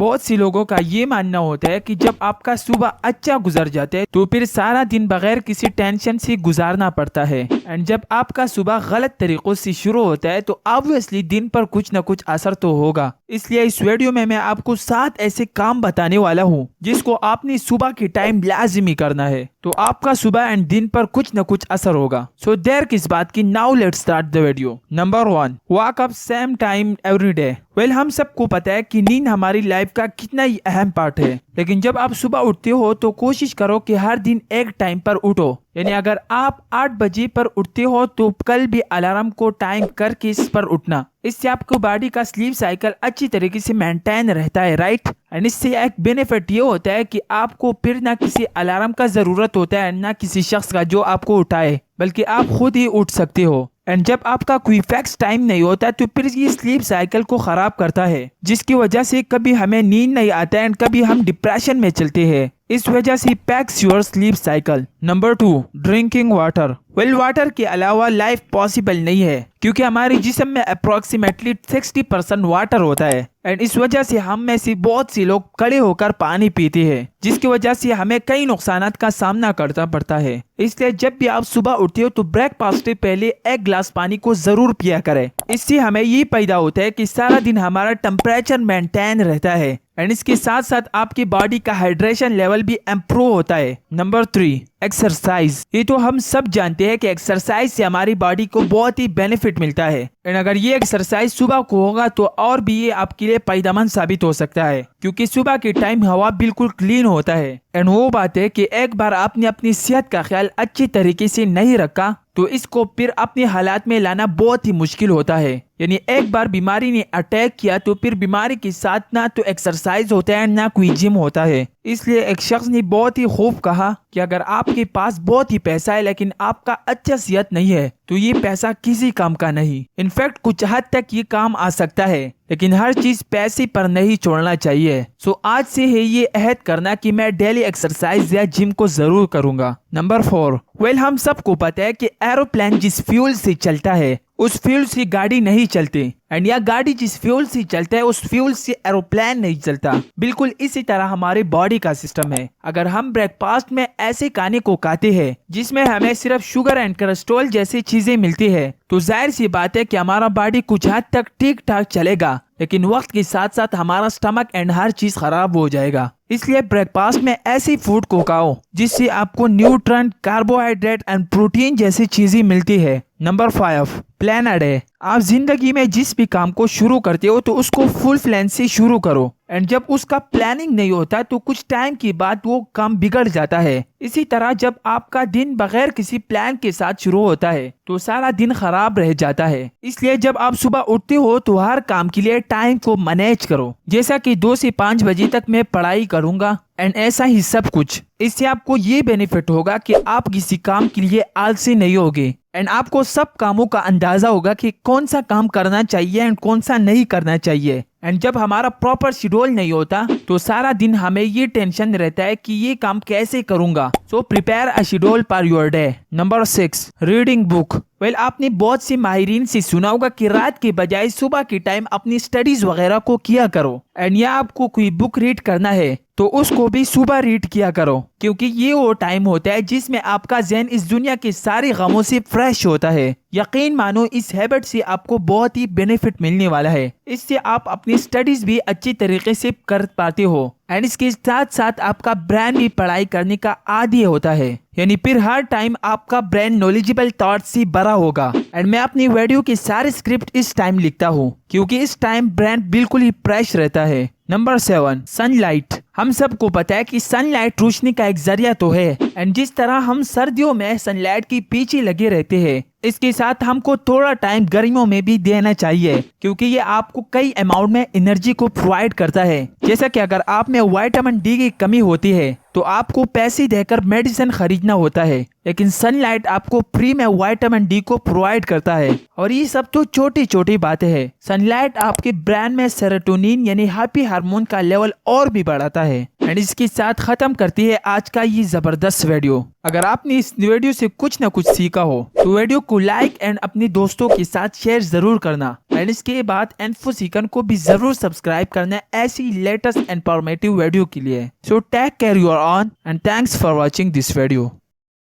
बहुत सी लोगों का ये मानना होता है कि जब आपका सुबह अच्छा गुजर जाता है तो फिर सारा दिन बगैर किसी टेंशन से गुजारना पड़ता है। एंड जब आपका सुबह गलत तरीकों से शुरू होता है तो ऑब्वियसली दिन पर कुछ न कुछ असर तो होगा। इसलिए इस वीडियो में मैं आपको 7 ऐसे काम बताने वाला हूँ जिसको आपने सुबह के टाइम लाजिमी करना है, तो आपका सुबह एंड दिन पर कुछ न कुछ असर होगा। सो देर किस बात की, now let's start the video. Number 1, walk up same time every day. Well, हम सबको पता है कि नींद हमारी लाइफ का कितना ही अहम पार्ट है, लेकिन जब आप सुबह उठते हो तो कोशिश करो कि हर दिन एक टाइम पर उठो। यानी अगर आप 8 बजे पर उठते हो तो कल भी अलार्म को टाइम करके इस पर उठना। इससे आपको बॉडी का स्लीप साइकिल अच्छी तरीके से मेंटेन रहता है, राइट। एंड इससे एक बेनिफिट ये होता है कि आपको फिर ना किसी अलार्म का जरूरत होता है ना किसी शख्स का जो आपको उठाए, बल्कि आप खुद ही उठ सकते हो। एंड जब आपका कोई फिक्स टाइम नहीं होता तो फिर ये स्लीप साइकिल को खराब करता है, जिसकी वजह से कभी हमें नींद नहीं आता है एंड कभी हम डिप्रेशन में चलते हैं। इस वजह से PACS your sleep cycle. Number 2, drinking water. Well, water के अलावा लाइफ पॉसिबल नहीं है, क्योंकि हमारे जिस्म में अप्रोक्सीमेटली 60% वाटर होता है। एंड इस वजह से हम में से बहुत सी लोग खड़े होकर पानी पीते हैं, जिसकी वजह से हमें कई नुकसानात का सामना करना पड़ता है। इसलिए जब भी आप सुबह उठते हो तो ब्रेकफास्ट से पहले 1 गिलास पानी को जरूर पिया करें। इससे हमें ये फायदा होता है कि सारा दिन हमारा टेम्परेचर मेंटेन रहता है एंड इसके साथ साथ आपकी बॉडी का हाइड्रेशन लेवल भी इम्प्रूव होता है। Number 3, exercise. ये तो हम सब जानते हैं कि एक्सरसाइज से हमारी बॉडी को बहुत ही बेनिफिट मिलता है। एंड अगर ये एक्सरसाइज सुबह को होगा तो और भी ये आपके लिए फायदेमंद साबित हो सकता है, क्योंकि सुबह के टाइम हवा बिल्कुल क्लीन होता है। एंड वो बात है कि एक बार आपने अपनी सेहत का ख्याल अच्छी तरीके से नहीं रखा तो इसको फिर अपने हालात में लाना बहुत ही मुश्किल होता है। यानी एक बार बीमारी ने अटैक किया तो फिर बीमारी के साथ ना तो एक्सरसाइज होता है ना कोई जिम होता है। इसलिए एक शख्स ने बहुत ही खूब कहा कि अगर आपके पास बहुत ही पैसा है लेकिन आपका अच्छा सेहत नहीं है तो ये पैसा किसी काम का नहीं। इनफैक्ट कुछ हद तक ये काम आ सकता है, लेकिन हर चीज पैसे पर नहीं छोड़ना चाहिए। सो आज से है ये अहद करना कि मैं डेली एक्सरसाइज या जिम को जरूर करूंगा। नंबर 4, वेल, हम सबको पता है कि एरोप्लेन जिस फ्यूल से चलता है उस फ्यूल से गाड़ी नहीं चलती, एंड या गाड़ी जिस फ्यूल से चलता है उस फ्यूल से एरोप्लेन नहीं चलता। बिल्कुल इसी तरह हमारे बॉडी का सिस्टम है। अगर हम ब्रेकफास्ट में ऐसे खाने को खाते हैं जिसमें हमें सिर्फ शुगर एंड कोलेस्ट्रॉल जैसी चीजें मिलती है तो जाहिर सी बात है कि हमारा बॉडी कुछ हद तक ठीक ठाक चलेगा, लेकिन वक्त के साथ साथ हमारा स्टमक एंड हर चीज खराब हो जाएगा। इसलिए ब्रेकफास्ट में ऐसी फूड को खाओ जिससे आपको न्यूट्रंट, कार्बोहाइड्रेट एंड प्रोटीन जैसी चीजें मिलती है। Number 5, plan a day. आप जिंदगी में जिस भी काम को शुरू करते हो तो उसको फुल प्लान से शुरू करो, एंड जब उसका प्लानिंग नहीं होता तो कुछ टाइम के बाद वो काम बिगड़ जाता है। इसी तरह जब आपका दिन बगैर किसी प्लान के साथ शुरू होता है तो सारा दिन खराब रह जाता है। इसलिए जब आप सुबह उठते हो तो हर काम के लिए टाइम को मैनेज करो, जैसा कि 2 से 5 बजे तक मैं पढ़ाई करूंगा एंड ऐसा ही सब कुछ। इससे आपको ये बेनिफिट होगा कि आप किसी काम के लिए आलसी नहीं होगे एंड आपको सब कामों का अंदाजा होगा कि कौन सा काम करना चाहिए एंड कौन सा नहीं करना चाहिए। एंड जब हमारा प्रॉपर शेड्यूल नहीं होता तो सारा दिन हमें ये टेंशन रहता है कि ये काम कैसे करूंगा। So prepare a schedule for your day. Number 6, reading book. Well, आपने बहुत से माहिरीन से सुना होगा कि रात के बजाय सुबह के टाइम अपनी स्टडीज वगैरह को किया करो, एंड या आपको कोई बुक रीड करना है तो उसको भी सुबह रीड किया करो, क्योंकि ये वो टाइम होता है जिसमें आपका ज़हन इस दुनिया के सारे गमों से फ्रेश होता है। यकीन मानो इस हैबिट से आपको बहुत ही बेनिफिट मिलने वाला है। इससे आप अपनी स्टडीज भी अच्छी तरीके से कर पाते हो एंड इसके साथ साथ आपका ब्रेन भी पढ़ाई करने का आदी होता है। यानी फिर हर टाइम आपका ब्रेन नॉलेजेबल थॉट से भरा होगा। एंड मैं अपनी वीडियो की सारी स्क्रिप्ट इस टाइम लिखता हूँ, क्योंकि इस टाइम ब्रेन बिल्कुल ही फ्रेश रहता है। Number 7, sunlight. हम सबको पता है कि सनलाइट रोशनी का एक जरिया तो है, एंड जिस तरह हम सर्दियों में सनलाइट के पीछे लगे रहते हैं इसके साथ हमको थोड़ा टाइम गर्मियों में भी देना चाहिए, क्योंकि ये आपको कई अमाउंट में एनर्जी को प्रोवाइड करता है। जैसा कि अगर आप में विटामिन डी की कमी होती है तो आपको पैसे देकर मेडिसिन खरीदना होता है, लेकिन सनलाइट आपको फ्री में विटामिन डी को प्रोवाइड करता है। और ये सब तो छोटी छोटी बातें हैं। सनलाइट आपके ब्रेन में सेरोटोनिन यानी हैप्पी हार्मोन का लेवल और भी बढ़ाता है। एंड इसके साथ खत्म करती है आज का ये जबरदस्त वीडियो। अगर आपने इस वीडियो से कुछ ना कुछ सीखा हो तो वीडियो को लाइक एंड अपने दोस्तों के साथ शेयर जरूर करना एंड इसके बाद इन्फो सीकन को भी जरूर सब्सक्राइब करना ऐसी लेटेस्ट इंफॉर्मेटिव वीडियो के लिए। So take care, you are on and thanks for watching this video.